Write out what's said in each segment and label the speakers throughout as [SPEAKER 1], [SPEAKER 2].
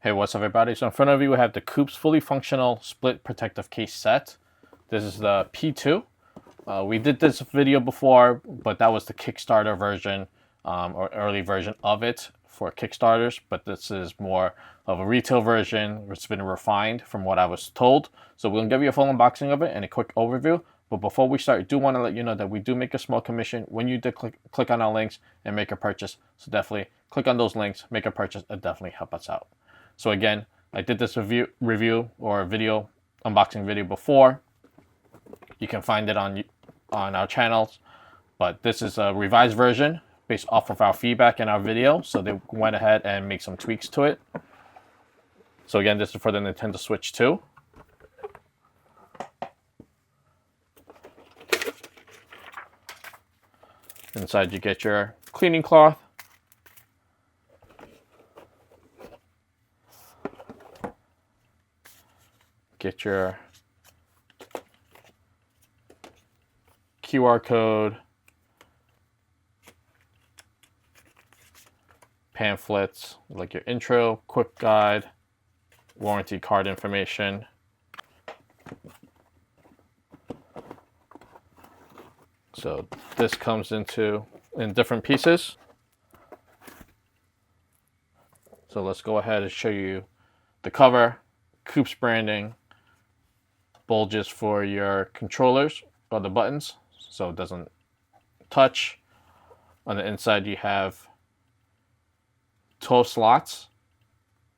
[SPEAKER 1] Hey, what's up everybody? So in front of you we have the COOWPS fully functional split protective case set. This is the P2. We did this video before, but that was the Kickstarter version or early version of it for Kickstarters. But this is more of a retail version. It's been refined from what I was told. So we'll give you a full unboxing of it and a quick overview. But before we start, I do want to let you know that we do make a small commission when you click on our links and make a purchase. So definitely click on those links, make a purchase, and definitely help us out. So again, I did this review or video unboxing video before. You can find it on our channels, but this is a revised version based off of our feedback in our video. So they went ahead and made some tweaks to it. So again, this is for the Nintendo Switch 2. Inside you get your cleaning cloth, get your QR code, pamphlets like your intro, quick guide, warranty card information. So this comes in different pieces. So let's go ahead and show you the cover, COOWPS branding, bulges for your controllers or the buttons so it doesn't touch. On the inside you have 12 slots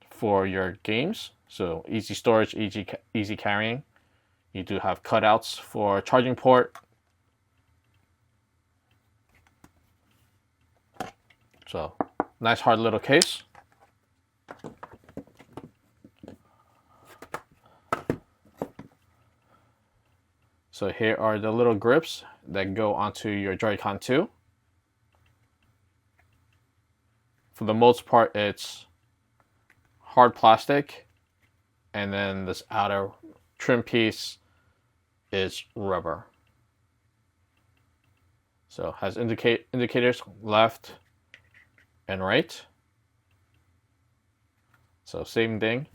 [SPEAKER 1] for your games, so easy storage, easy carrying. You do have cutouts for charging port. So nice hard little case. So here are the little grips that go onto your Joy-Con 2. For the most part, it's hard plastic, and then this outer trim piece is rubber. So it has indicators left and right. So same thing.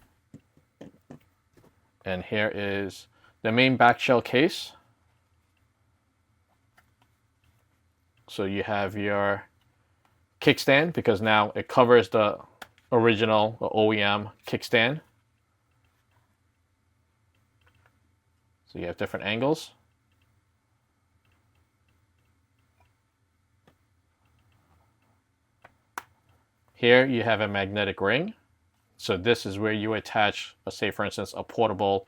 [SPEAKER 1] And here is the main back shell case. So you have your kickstand, because now it covers the original OEM kickstand. So you have different angles. Here you have a magnetic ring. So this is where you attach, let's say for instance, a portable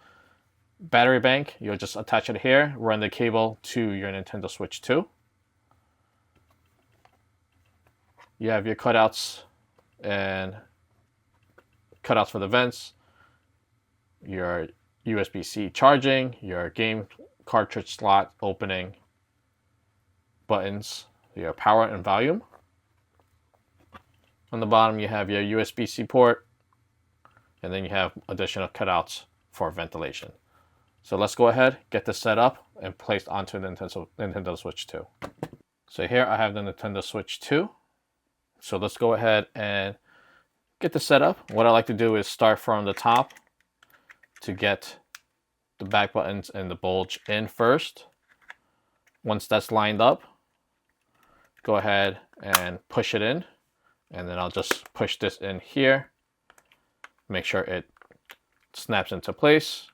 [SPEAKER 1] battery bank. You'll just attach it here, run the cable to your Nintendo Switch 2. You have your cutouts and cutouts for the vents, your USB-C charging, your game cartridge slot opening, buttons, your power and volume. On the bottom you have your USB-C port, and then you have additional cutouts for ventilation. So let's go ahead, get this set up and placed onto the Nintendo Switch 2. So here I have the Nintendo Switch 2. So let's go ahead and get this set up. What I like to do is start from the top to get the back buttons and the bulge in first. Once that's lined up, go ahead and push it in. And then I'll just push this in here. Make sure it snaps into place.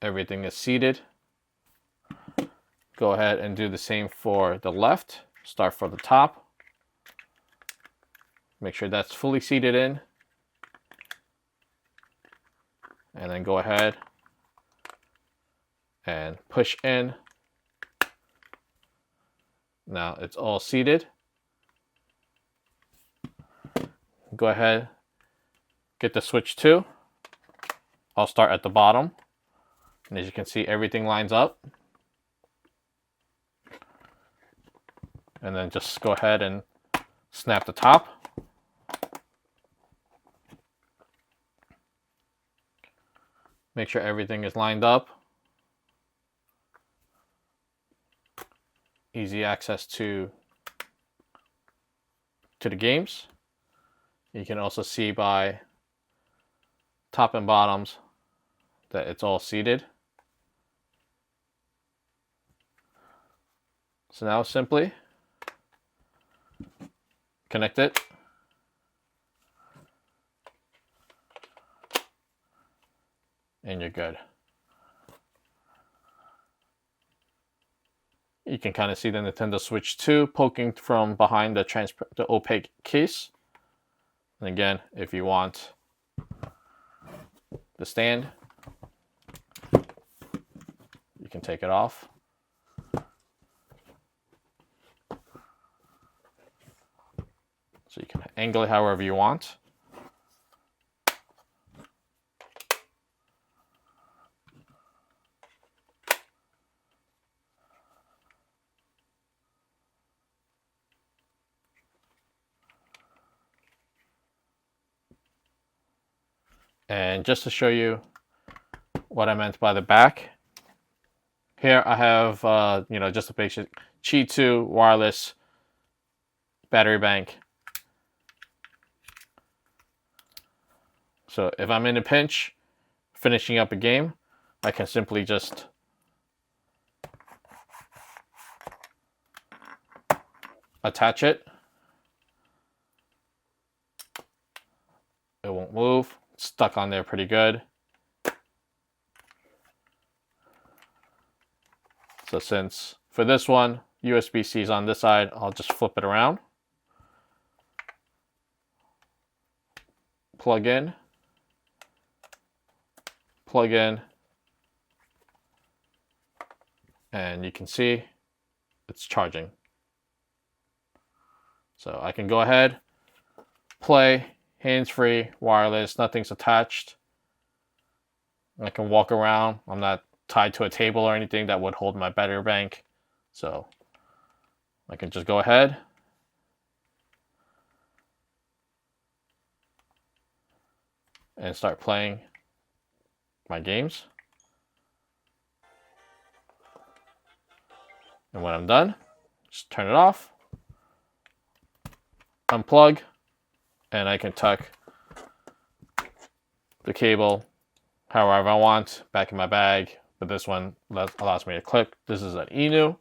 [SPEAKER 1] Everything is seated. Go ahead and do the same for the left. Start for the top. Make sure that's fully seated in. And then go ahead and push in. Now it's all seated. Go ahead, get the Switch 2. I'll start at the bottom. And as you can see, everything lines up. And then just go ahead and snap the top. Make sure everything is lined up. Easy access to the games. You can also see by top and bottoms that it's all seated. So now simply connect it. And you're good. You can kind of see the Nintendo Switch 2 poking from behind the opaque case. And again, if you want the stand, you can take it off. So you can angle it however you want. And just to show you what I meant by the back, here I have just a basic Qi 2 wireless battery bank. So if I'm in a pinch, finishing up a game, I can simply just attach it. It won't move. It's stuck on there pretty good. So since for this one, USB-C is on this side, I'll just flip it around. Plug in. Plug in. And you can see it's charging. So I can go ahead, play, hands-free, wireless, nothing's attached. I can walk around. I'm not tied to a table or anything that would hold my battery bank. So I can just go ahead and start playing my games. And when I'm done, just turn it off, unplug, and I can tuck the cable however I want back in my bag. But this one allows me to click. This is an ENU.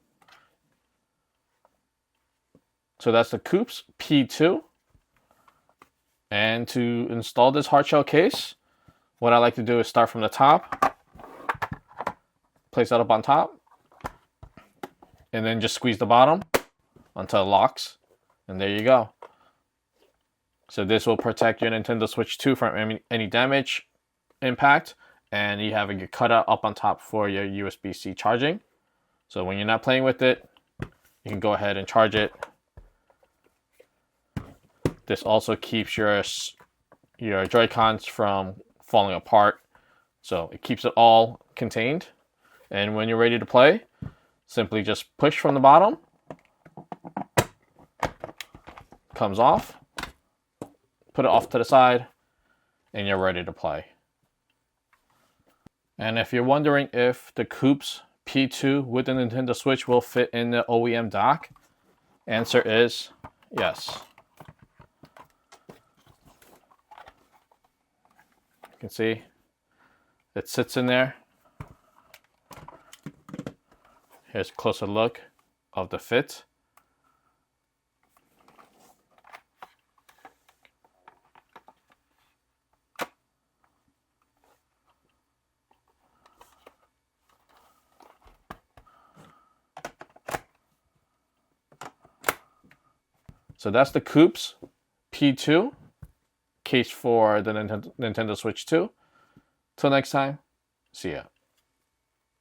[SPEAKER 1] So that's the COOWPS P2. And to install this hardshell case, what I like to do is start from the top, place that up on top, and then just squeeze the bottom until it locks. And there you go. So this will protect your Nintendo Switch 2 from any damage, impact, and you have a cutout up on top for your USB-C charging. So when you're not playing with it, you can go ahead and charge it. This also keeps your Joy-Cons from falling apart. So it keeps it all contained. And when you're ready to play, simply just push from the bottom. Comes off. Put it off to the side, and you're ready to play. And if you're wondering if the COOWPS P2 with the Nintendo Switch will fit in the OEM dock, answer is yes. You can see it sits in there. Here's a closer look of the fit. So that's the COOWPS P2 case for the Nintendo Switch 2. Till next time, see ya.